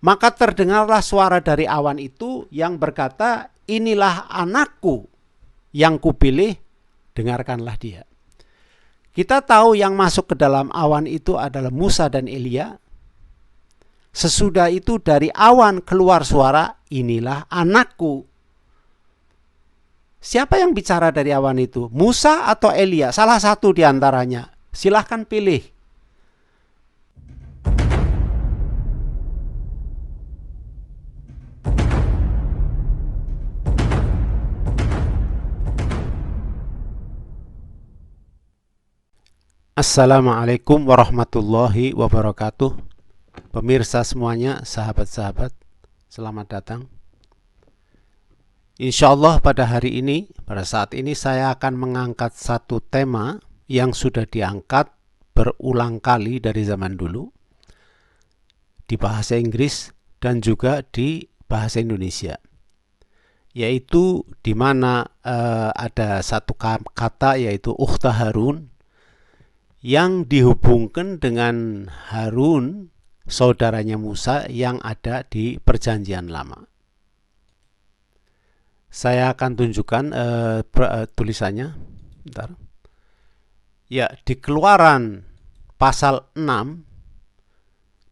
Maka terdengarlah suara dari awan itu yang berkata, inilah anakku yang kupilih, dengarkanlah dia. Kita tahu yang masuk ke dalam awan itu adalah Musa dan Elia. Sesudah itu dari awan keluar suara, inilah anakku. Siapa yang bicara dari awan itu? Musa atau Elia? Salah satu di antaranya. Silahkan pilih. Assalamualaikum warahmatullahi wabarakatuh. Pemirsa semuanya, sahabat-sahabat, selamat datang. Insyaallah pada hari ini, pada saat ini saya akan mengangkat satu tema yang sudah diangkat berulang kali dari zaman dulu di bahasa Inggris dan juga di bahasa Indonesia, yaitu di mana ada satu kata yaitu Ukhta Harun yang dihubungkan dengan Harun, saudaranya Musa yang ada di Perjanjian Lama. Saya akan tunjukkan tulisannya. Bentar. Ya, di Keluaran pasal 6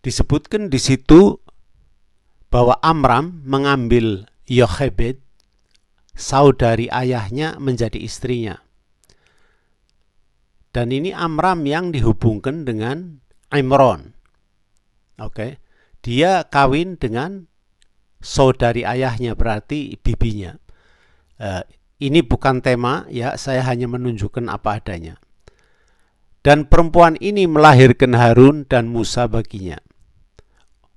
disebutkan di situ bahwa Amram mengambil Yochebed, saudari ayahnya, menjadi istrinya. Dan ini Amram yang dihubungkan dengan Imron. Oke. Dia kawin dengan saudari ayahnya, berarti bibinya. Ini bukan tema ya, saya hanya menunjukkan apa adanya. Dan perempuan ini melahirkan Harun dan Musa baginya.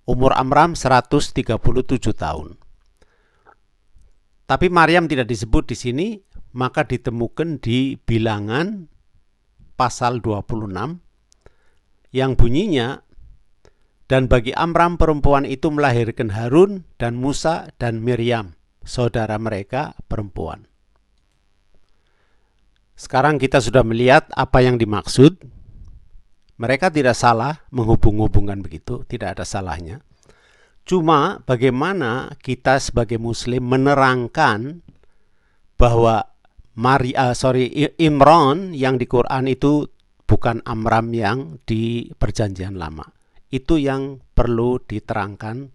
Umur Amram 137 tahun. Tapi Maryam tidak disebut di sini, maka ditemukan di Bilangan pasal 26 yang bunyinya, dan bagi Amram perempuan itu melahirkan Harun dan Musa dan Miriam, saudara mereka perempuan. Sekarang kita sudah melihat apa yang dimaksud. Mereka tidak salah menghubung-hubungkan begitu, tidak ada salahnya. Cuma bagaimana kita sebagai muslim menerangkan bahwa Imron yang di Quran itu bukan Amram yang di Perjanjian Lama. Itu yang perlu diterangkan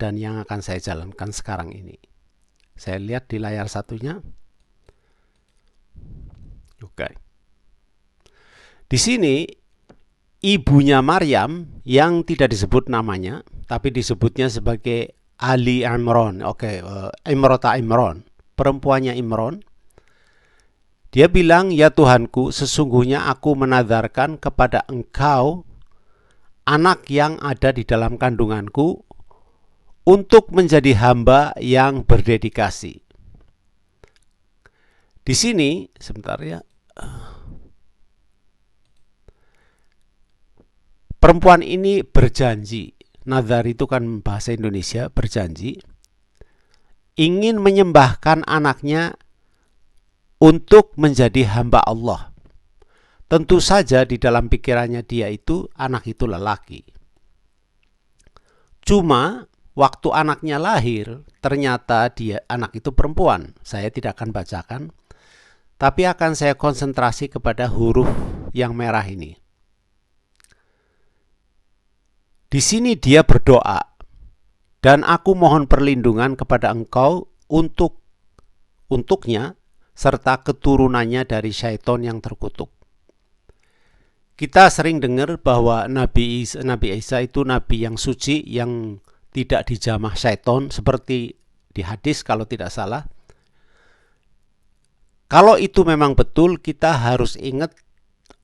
dan yang akan saya jalankan sekarang ini. Saya lihat di layar satunya. Oke. Di sini ibunya Maryam yang tidak disebut namanya, tapi disebutnya sebagai Ali Imron. Oke, Imrota Imron, perempuannya Imron. Dia bilang, ya Tuhanku, sesungguhnya aku menadharkan kepada Engkau anak yang ada di dalam kandunganku untuk menjadi hamba yang berdedikasi. Di sini, sebentar ya. Perempuan ini berjanji, nazar itu kan bahasa Indonesia, berjanji, ingin menyembahkan anaknya untuk menjadi hamba Allah. Tentu saja di dalam pikirannya dia itu, anak itu lelaki. Cuma waktu anaknya lahir, ternyata anak itu perempuan. Saya tidak akan bacakan, tapi akan saya konsentrasi kepada huruf yang merah ini. Di sini dia berdoa, dan aku mohon perlindungan kepada Engkau untuknya serta keturunannya dari syaitan yang terkutuk. Kita sering dengar bahwa Nabi Isa itu nabi yang suci, yang tidak dijamah syaitan, seperti di hadis kalau tidak salah. Kalau itu memang betul, kita harus ingat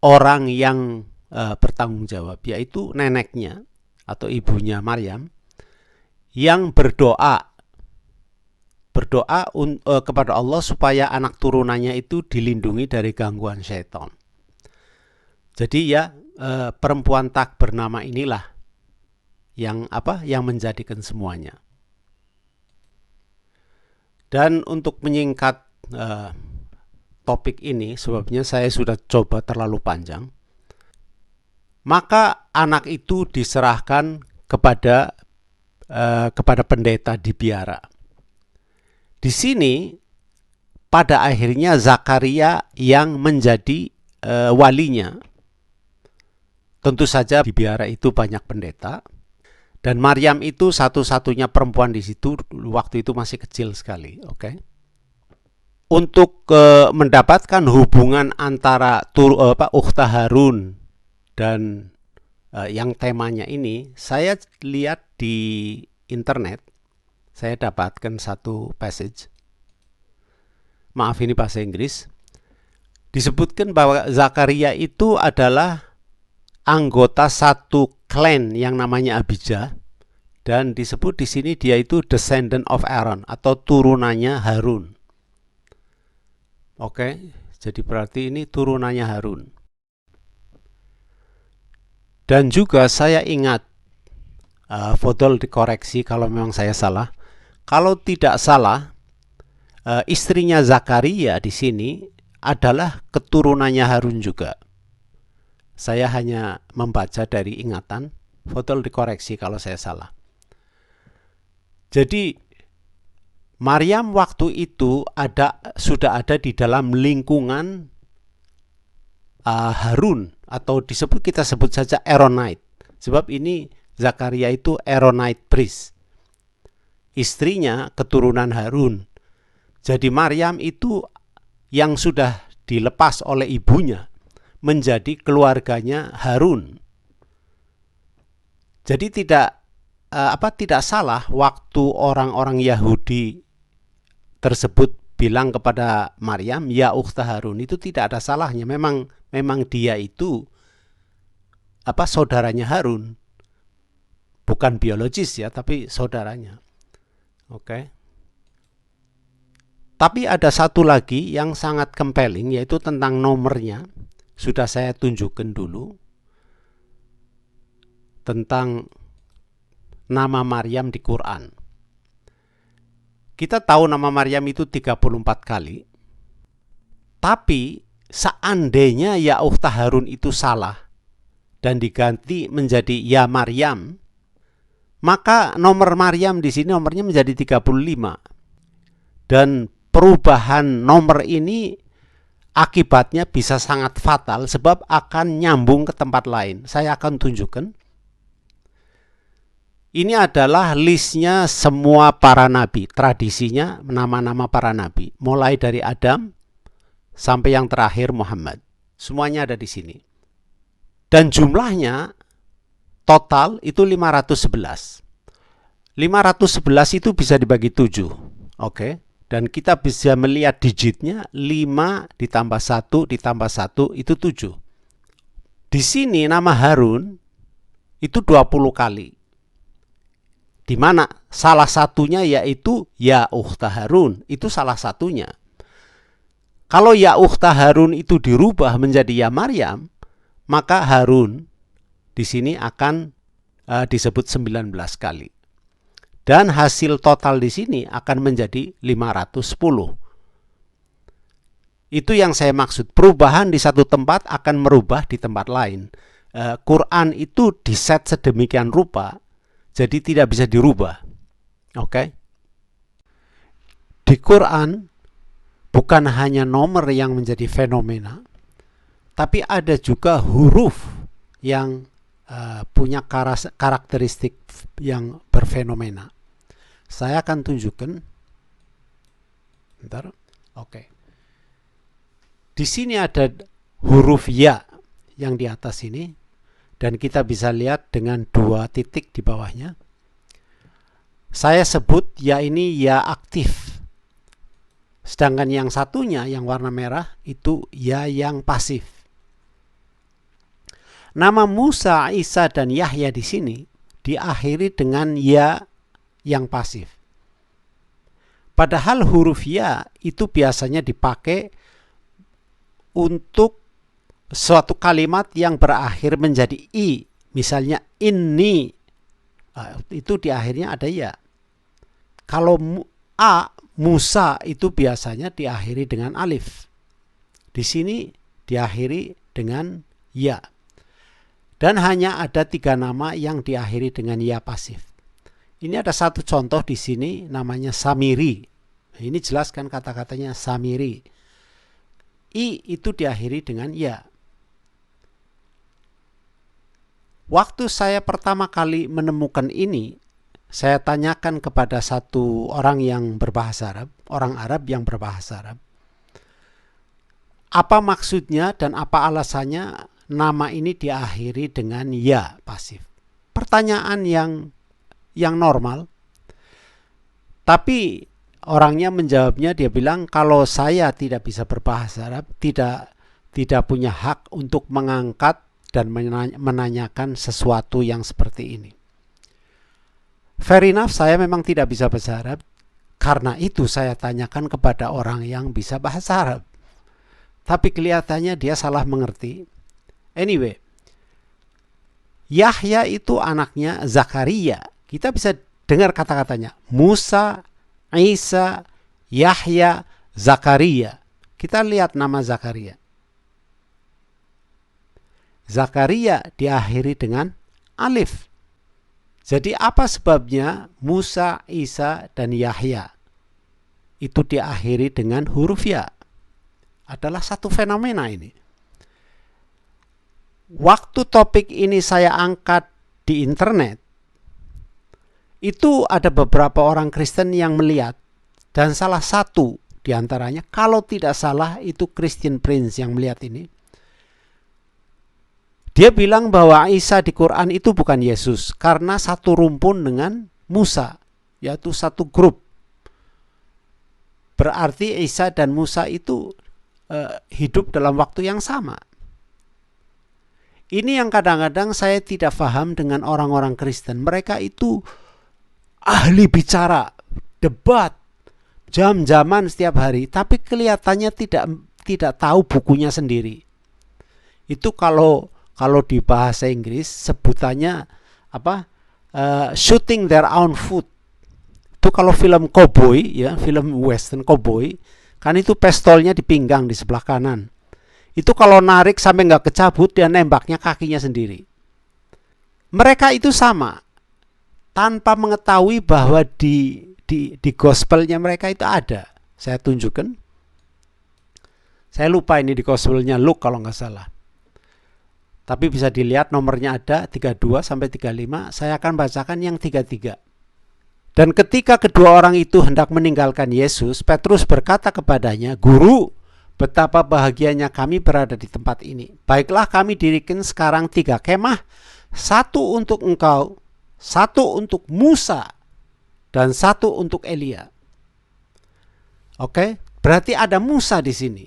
orang yang bertanggung jawab, yaitu neneknya atau ibunya Maryam, yang berdoa kepada Allah supaya anak turunannya itu dilindungi dari gangguan syaitan. Jadi ya, perempuan tak bernama inilah yang menjadikan semuanya. Dan untuk menyingkat topik ini, sebabnya saya sudah coba terlalu panjang, maka anak itu diserahkan kepada kepada pendeta di biara. Di sini pada akhirnya Zakaria yang menjadi walinya. Tentu saja di biara itu banyak pendeta, dan Maryam itu satu-satunya perempuan di situ, waktu itu masih kecil sekali. Oke. Untuk mendapatkan hubungan antara Ukhta Harun dan yang temanya ini, saya lihat di internet, saya dapatkan satu passage. Maaf, ini bahasa Inggris. Disebutkan bahwa Zakaria itu adalah anggota satu klan yang namanya Abijah, dan disebut di sini dia itu descendant of Aaron atau turunannya Harun. Oke, jadi berarti ini turunannya Harun. Dan juga saya ingat, Fodol dikoreksi kalau memang saya salah. Kalau tidak salah, istrinya Zakaria di sini adalah keturunannya Harun juga. Saya hanya membaca dari ingatan, Fodol dikoreksi kalau saya salah. Jadi Maryam waktu itu sudah ada di dalam lingkungan Harun, atau kita sebut saja Aaronite. Sebab ini Zakaria itu Aaronite priest. Istrinya keturunan Harun. Jadi Maryam itu yang sudah dilepas oleh ibunya menjadi keluarganya Harun. Jadi tidak salah waktu orang-orang Yahudi tersebut bilang kepada Maryam, ya Ukhta Harun, itu tidak ada salahnya. Memang dia itu saudaranya Harun. Bukan biologis ya, tapi saudaranya. Oke. Tapi ada satu lagi yang sangat compelling, yaitu tentang nomornya. Sudah saya tunjukkan dulu tentang nama Maryam di Quran. Kita tahu nama Maryam itu 34 kali. Tapi seandainya ya Ukhta Harun itu salah dan diganti menjadi ya Maryam, maka nomor Maryam di sini nomornya menjadi 35. Dan perubahan nomor ini akibatnya bisa sangat fatal sebab akan nyambung ke tempat lain. Saya akan tunjukkan. Ini adalah listnya semua para nabi, tradisinya nama-nama para nabi, mulai dari Adam sampai yang terakhir Muhammad. Semuanya ada di sini. Dan jumlahnya total itu 511. 511 itu bisa dibagi 7. Oke. Dan kita bisa melihat digitnya 5 ditambah 1 ditambah 1 itu 7. Di sini nama Harun itu 20 kali. Di mana salah satunya yaitu ya Ukhta Harun, itu salah satunya. Kalau ya Ukhta Harun itu dirubah menjadi ya Maryam, maka Harun di sini akan disebut 19 kali. Dan hasil total di sini akan menjadi 510. Itu yang saya maksud. Perubahan di satu tempat akan merubah di tempat lain. Quran itu diset sedemikian rupa, jadi tidak bisa dirubah. Oke? Di Quran bukan hanya nomor yang menjadi fenomena, tapi ada juga huruf yang punya karakteristik yang berfenomena. Saya akan tunjukkan. Bentar. Oke. Di sini ada huruf ya yang di atas ini, dan kita bisa lihat dengan 2 titik di bawahnya. Saya sebut ya ini ya aktif. Sedangkan yang satunya yang warna merah itu ya yang pasif. Nama Musa, Isa, dan Yahya di sini diakhiri dengan ya yang pasif. Padahal huruf ya itu biasanya dipakai untuk suatu kalimat yang berakhir menjadi i. Misalnya ini, itu di akhirnya ada ya. Kalau Musa itu biasanya diakhiri dengan alif. Di sini diakhiri dengan ya. Dan hanya ada 3 nama yang diakhiri dengan ya pasif. Ini ada satu contoh di sini namanya samiri. Ini jelaskan kata-katanya samiri. I itu diakhiri dengan ya. Waktu saya pertama kali menemukan ini, saya tanyakan kepada satu orang yang berbahasa Arab, orang Arab yang berbahasa Arab. Apa maksudnya dan apa alasannya nama ini diakhiri dengan ya pasif? Pertanyaan yang normal. Tapi orangnya menjawabnya, dia bilang kalau saya tidak bisa berbahasa Arab, tidak punya hak untuk mengangkat dan menanyakan sesuatu yang seperti ini. Fair enough, saya memang tidak bisa bahasa Arab. Karena itu saya tanyakan kepada orang yang bisa bahasa Arab. Tapi kelihatannya dia salah mengerti. Anyway, Yahya itu anaknya Zakaria. Kita bisa dengar kata-katanya. Musa, Isa, Yahya, Zakaria. Kita lihat nama Zakaria. Zakaria diakhiri dengan alif. Jadi apa sebabnya Musa, Isa, dan Yahya itu diakhiri dengan huruf ya? Adalah satu fenomena ini. Waktu topik ini saya angkat di internet, itu ada beberapa orang Kristen yang melihat, dan salah satu diantaranya, kalau tidak salah itu Christian Prince yang melihat ini. Dia bilang bahwa Isa di Quran itu bukan Yesus, karena satu rumpun dengan Musa, yaitu satu grup. Berarti Isa dan Musa itu hidup dalam waktu yang sama. Ini yang kadang-kadang saya tidak paham dengan orang-orang Kristen. Mereka itu ahli bicara, debat, jam-jaman setiap hari, tapi kelihatannya tidak tahu bukunya sendiri. Itu kalau di bahasa Inggris sebutannya apa? Shooting their own foot. Itu kalau film cowboy, ya, film western cowboy, kan itu pistolnya di pinggang di sebelah kanan. Itu kalau narik sampai nggak kecabut, dia nembaknya kakinya sendiri. Mereka itu sama, tanpa mengetahui bahwa di gospelnya mereka itu ada. Saya tunjukkan. Saya lupa ini di gospelnya Luke kalau nggak salah. Tapi bisa dilihat nomornya ada 32 sampai 35. Saya akan bacakan yang 33. Dan ketika kedua orang itu hendak meninggalkan Yesus, Petrus berkata kepadanya, "Guru, betapa bahagianya kami berada di tempat ini. Baiklah, kami dirikan sekarang 3 kemah, satu untuk engkau, satu untuk Musa, dan satu untuk Elia." Oke, berarti ada Musa di sini.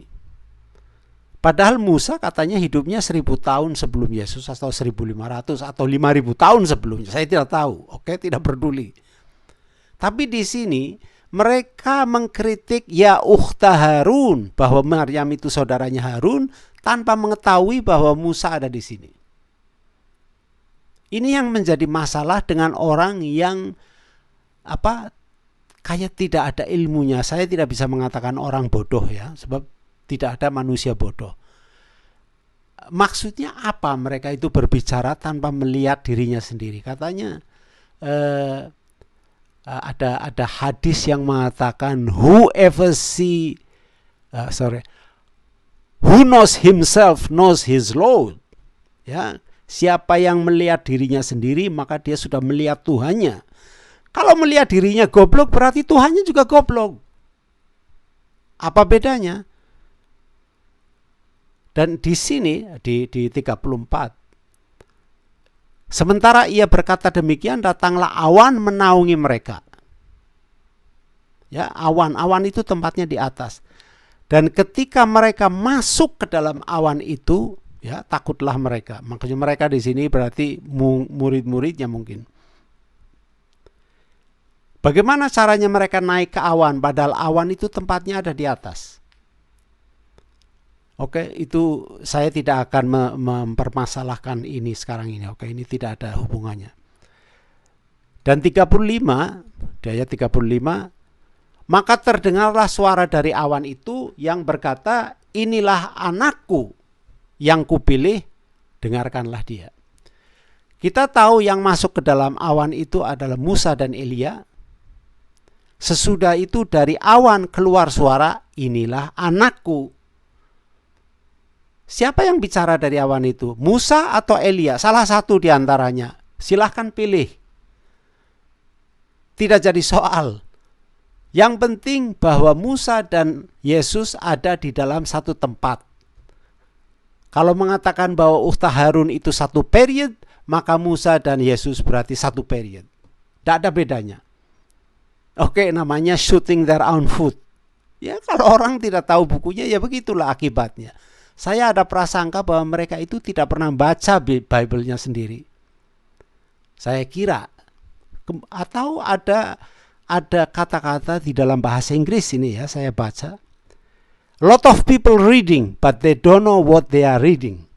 Padahal Musa katanya hidupnya 1000 tahun sebelum Yesus, atau 1500 atau 5000 tahun sebelumnya. Saya tidak tahu. Oke, tidak peduli. Tapi di sini mereka mengkritik ya ukhta Harun, bahwa Maryam itu saudaranya Harun, tanpa mengetahui bahwa Musa ada di sini. Ini yang menjadi masalah dengan orang yang kayak tidak ada ilmunya. Saya tidak bisa mengatakan orang bodoh, ya, sebab tidak ada manusia bodoh. Maksudnya apa mereka itu berbicara tanpa melihat dirinya sendiri? Katanya ada hadis yang mengatakan who knows himself knows his Lord. Ya, siapa yang melihat dirinya sendiri maka dia sudah melihat Tuhannya. Kalau melihat dirinya goblok berarti Tuhannya juga goblok. Apa bedanya? Dan di sini di 34, sementara ia berkata demikian, datanglah awan menaungi mereka. Ya, awan itu tempatnya di atas. Dan ketika mereka masuk ke dalam awan itu, ya, takutlah mereka. Makanya mereka di sini berarti murid-muridnya mungkin. Bagaimana caranya mereka naik ke awan padahal awan itu tempatnya ada di atas? Oke, itu saya tidak akan mempermasalahkan ini sekarang ini. Oke, ini tidak ada hubungannya. Dan 35, di ayat 35, maka terdengarlah suara dari awan itu yang berkata, "Inilah anakku yang kupilih, dengarkanlah dia." Kita tahu yang masuk ke dalam awan itu adalah Musa dan Elia. Sesudah itu dari awan keluar suara, inilah anakku. Siapa yang bicara dari awan itu? Musa atau Elia? Salah satu di antaranya. Silahkan pilih. Tidak jadi soal. Yang penting bahwa Musa dan Yesus ada di dalam satu tempat. Kalau mengatakan bahwa Ukhta Harun itu satu period, maka Musa dan Yesus berarti satu period. Tidak ada bedanya. Oke, namanya shooting their own foot. Ya, kalau orang tidak tahu bukunya, ya begitulah akibatnya. Saya ada prasangka bahwa mereka itu tidak pernah baca Bible-nya sendiri. Saya kira, atau ada kata-kata di dalam bahasa Inggris ini ya, saya baca. Lot of people reading, but they don't know what they are reading.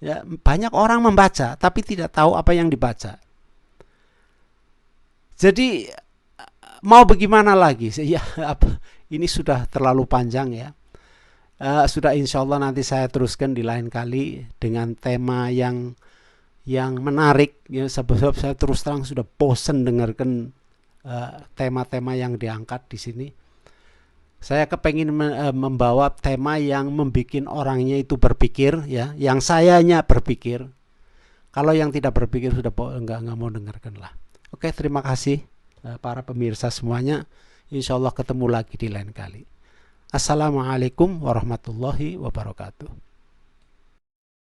Ya, banyak orang membaca, tapi tidak tahu apa yang dibaca. Jadi mau bagaimana lagi? Ya, ini sudah terlalu panjang ya. Sudah insya Allah nanti saya teruskan di lain kali dengan tema yang menarik. Ya, sebab saya terus terang sudah bosan dengarkan tema-tema yang diangkat di sini. Saya kepengen membawa tema yang membuat orangnya itu berpikir, ya, yang sayanya berpikir. Kalau yang tidak berpikir sudah enggak mau dengarkan lah. Oke, terima kasih para pemirsa semuanya. Insya Allah ketemu lagi di lain kali. Assalamualaikum warahmatullahi wabarakatuh.